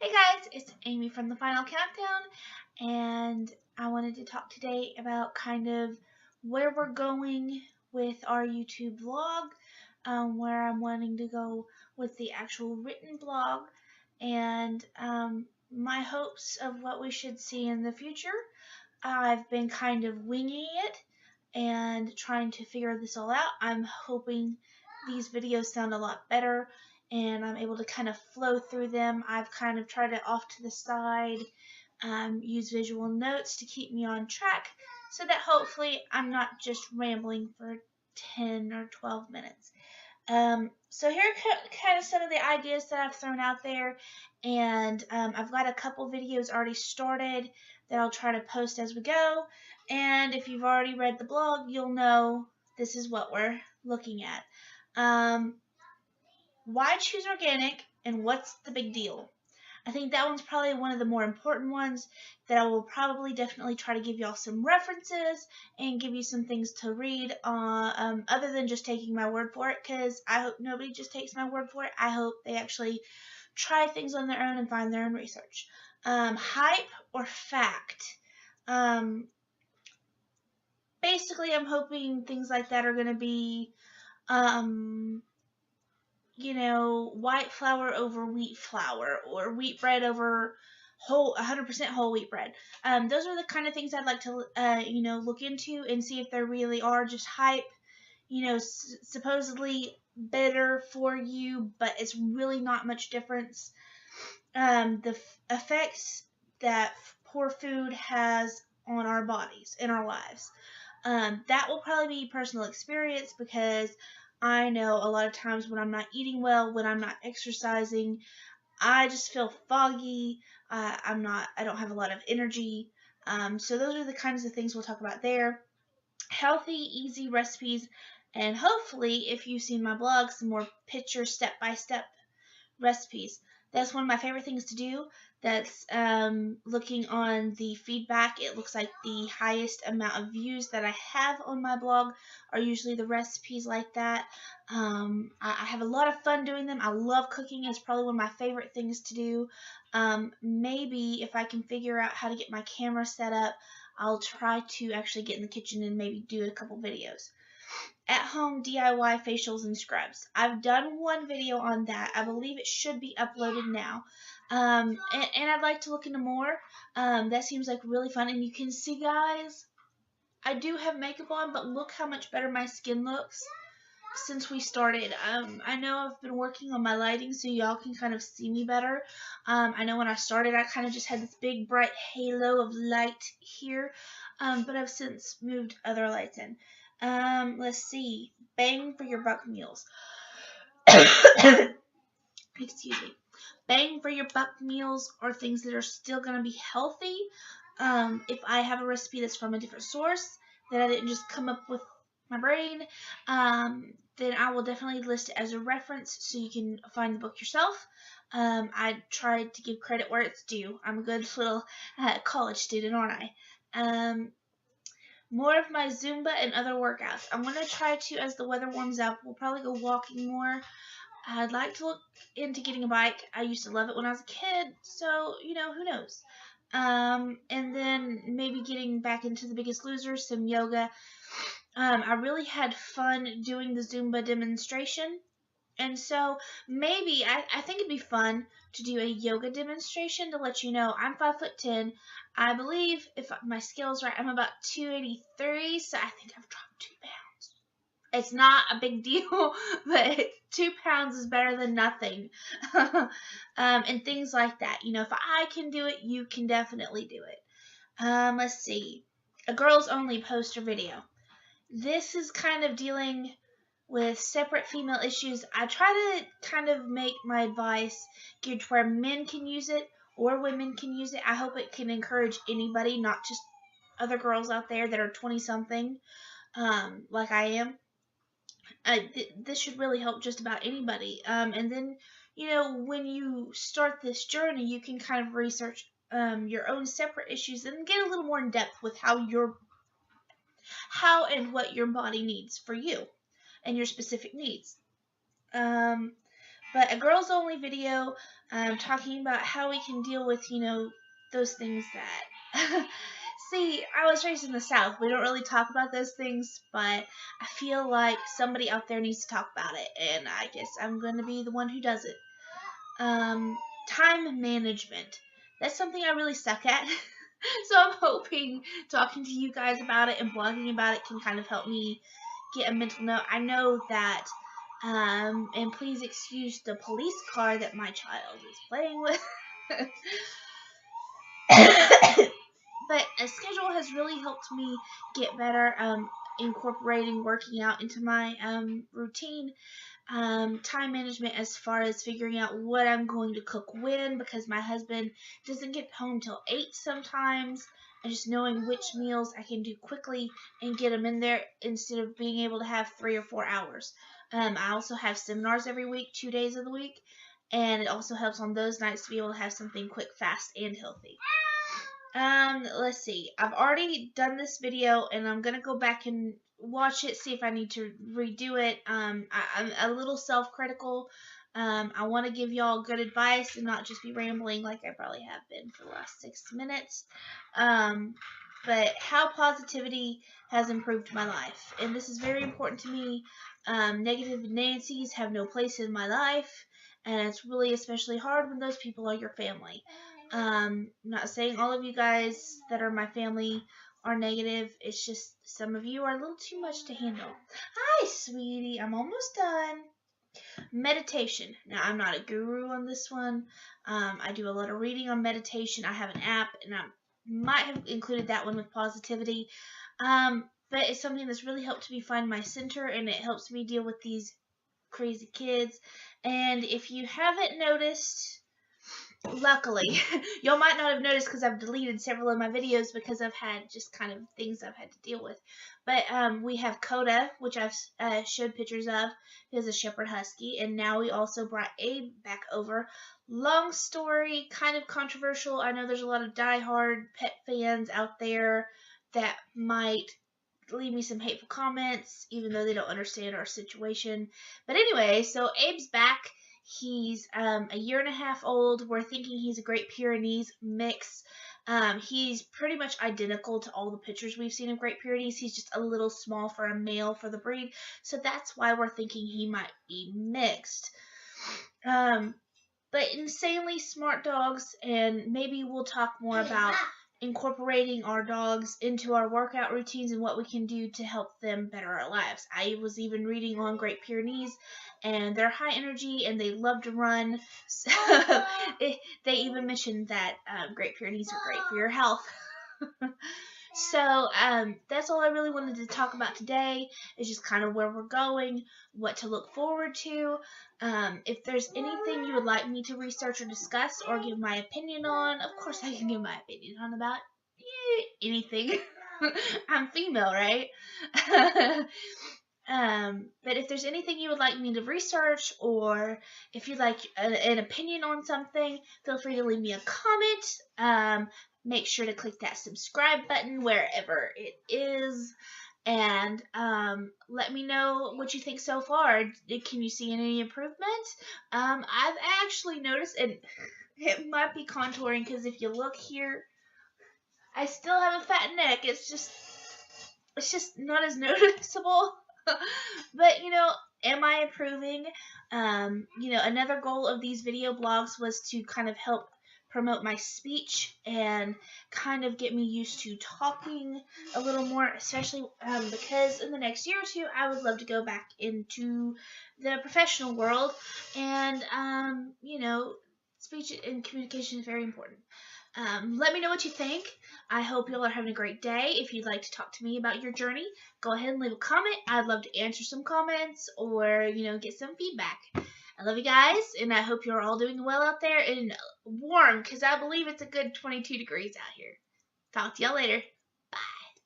Hey guys, it's Amy from the Final Countdown, and I wanted to talk today about kind of where we're going with our YouTube vlog, where I'm wanting to go with the actual written blog, and my hopes of what we should see in the future. I've been kind of winging it and trying to figure this all out. I'm hoping these videos sound a lot better and I'm able to kind of flow through them. I've kind of tried it off to the side, use visual notes to keep me on track so that hopefully I'm not just rambling for 10 or 12 minutes. So here are kind of some of the ideas that I've thrown out there, and I've got a couple videos already started that I'll try to post as we go, and if you've already read the blog, you'll know this is what we're looking at. Why choose organic, and what's the big deal? I think that one's probably one of the more important ones that I will probably definitely try to give y'all some references and give you some things to read other than just taking my word for it, because I hope nobody just takes my word for it. I hope they actually try things on their own and find their own research. Hype or fact? Basically, I'm hoping things like that are going to be white flour over wheat flour or wheat bread over 100% whole wheat bread. Those are the kind of things I'd like to, look into and see if there really are just hype, supposedly better for you, but it's really not much difference. The effects that poor food has on our bodies in our lives. That will probably be personal experience because I know a lot of times when I'm not eating well, when I'm not exercising, I just feel foggy. I don't have a lot of energy. So those are the kinds of things we'll talk about there. Healthy, easy recipes, and hopefully, if you've seen my blog, some more picture step-by-step recipes. That's one of my favorite things to do. That's looking on the feedback. It looks like the highest amount of views that I have on my blog are usually the recipes like that. I have a lot of fun doing them. I love cooking. It's probably one of my favorite things to do. Maybe if I can figure out how to get my camera set up, I'll try to actually get in the kitchen and maybe do a couple videos. At-home DIY facials and scrubs. I've done one video on that. I believe it should be uploaded now. And I'd like to look into more. That seems like really fun. And you can see, guys, I do have makeup on, but look how much better my skin looks since we started. I know I've been working on my lighting so y'all can kind of see me better. I know when I started, I kind of just had this big bright halo of light here, but I've since moved other lights in. Let's see. Bang for your buck meals. Excuse me. Bang for your buck meals are things that are still going to be healthy. If I have a recipe that's from a different source that I didn't just come up with my brain, then I will definitely list it as a reference so you can find the book yourself. I tried to give credit where it's due. I'm a good little college student, aren't I? More of my Zumba and other workouts. I'm going to try to, as the weather warms up, we'll probably go walking more. I'd like to look into getting a bike. I used to love it when I was a kid, so, who knows. And then maybe getting back into The Biggest Loser, some yoga. I really had fun doing the Zumba demonstration. And so maybe I think it'd be fun to do a yoga demonstration to let you know I'm 5'10". I believe if my scale's right, I'm about 283, so I think I've dropped 2 pounds. It's not a big deal, but 2 pounds is better than nothing. And things like that. If I can do it, you can definitely do it. Let's see. A girls only poster video. This is kind of dealing with separate female issues. I try to kind of make my advice geared to where men can use it or women can use it. I hope it can encourage anybody, not just other girls out there that are 20-something, like I am. This should really help just about anybody. And then, when you start this journey, you can kind of research your own separate issues and get a little more in depth with how and what your body needs for you and your specific needs. but a girls only video talking about how we can deal with, those things that see, I was raised in the South. We don't really talk about those things, but I feel like somebody out there needs to talk about it, and I guess I'm going to be the one who does it. Time management. That's something I really suck at. So I'm hoping talking to you guys about it and blogging about it can kind of help me get a mental note. I know that, and please excuse the police car that my child is playing with. But a schedule has really helped me get better, incorporating working out into my routine. Time management as far as figuring out what I'm going to cook when, because my husband doesn't get home till 8 sometimes, and just knowing which meals I can do quickly and get them in there instead of being able to have 3 or 4 hours. I also have seminars every week, 2 days of the week, and it also helps on those nights to be able to have something quick, fast, and healthy. Let's see. I've already done this video, and I'm gonna go back and watch it, see if I need to redo it. I'm a little self-critical. I want to give y'all good advice and not just be rambling like I probably have been for the last 6 minutes. But how positivity has improved my life, and this is very important to me. Negative Nancy's have no place in my life, and it's really especially hard when those people are your family. I'm not saying all of you guys that are my family are negative. It's just some of you are a little too much to handle. Hi, sweetie. I'm almost done. Meditation. Now, I'm not a guru on this one. I do a lot of reading on meditation. I have an app, and I might have included that one with positivity. But it's something that's really helped me find my center, and it helps me deal with these crazy kids. And if you haven't noticed, luckily, y'all might not have noticed because I've deleted several of my videos because I've had just kind of things I've had to deal with. But we have Coda, which I've showed pictures of. He is a Shepherd Husky, and now we also brought Abe back over. Long story, kind of controversial. I know there's a lot of diehard pet fans out there that might leave me some hateful comments, even though they don't understand our situation. But anyway, so Abe's back. He's a year and a half old. We're thinking he's a Great Pyrenees mix. He's pretty much identical to all the pictures we've seen of Great Pyrenees. He's just a little small for a male for the breed. So that's why we're thinking he might be mixed. But insanely smart dogs, and maybe we'll talk more about incorporating our dogs into our workout routines and what we can do to help them better our lives. I was even reading on Great Pyrenees, and they're high energy and they love to run. So they even mentioned that Great Pyrenees are great for your health. So that's all I really wanted to talk about today, is just kind of where we're going, what to look forward to. If there's anything you would like me to research or discuss or give my opinion on, of course I can give my opinion on about anything. I'm female, right? But if there's anything you would like me to research, or if you'd like an opinion on something, feel free to leave me a comment. Make sure to click that subscribe button wherever it is, and let me know what you think so far. Can you see any improvement? I've actually noticed, and it might be contouring, because if you look here, I still have a fat neck. It's just not as noticeable. But am I improving? Another goal of these video blogs was to kind of help promote my speech and kind of get me used to talking a little more, especially because in the next year or two I would love to go back into the professional world, and speech and communication is very important. Let me know what you think. I hope you all are having a great day. If you'd like to talk to me about your journey, go ahead and leave a comment. I'd love to answer some comments or get some feedback. I love you guys, and I hope you're all doing well out there and warm, because I believe it's a good 22 degrees out here. Talk to y'all later.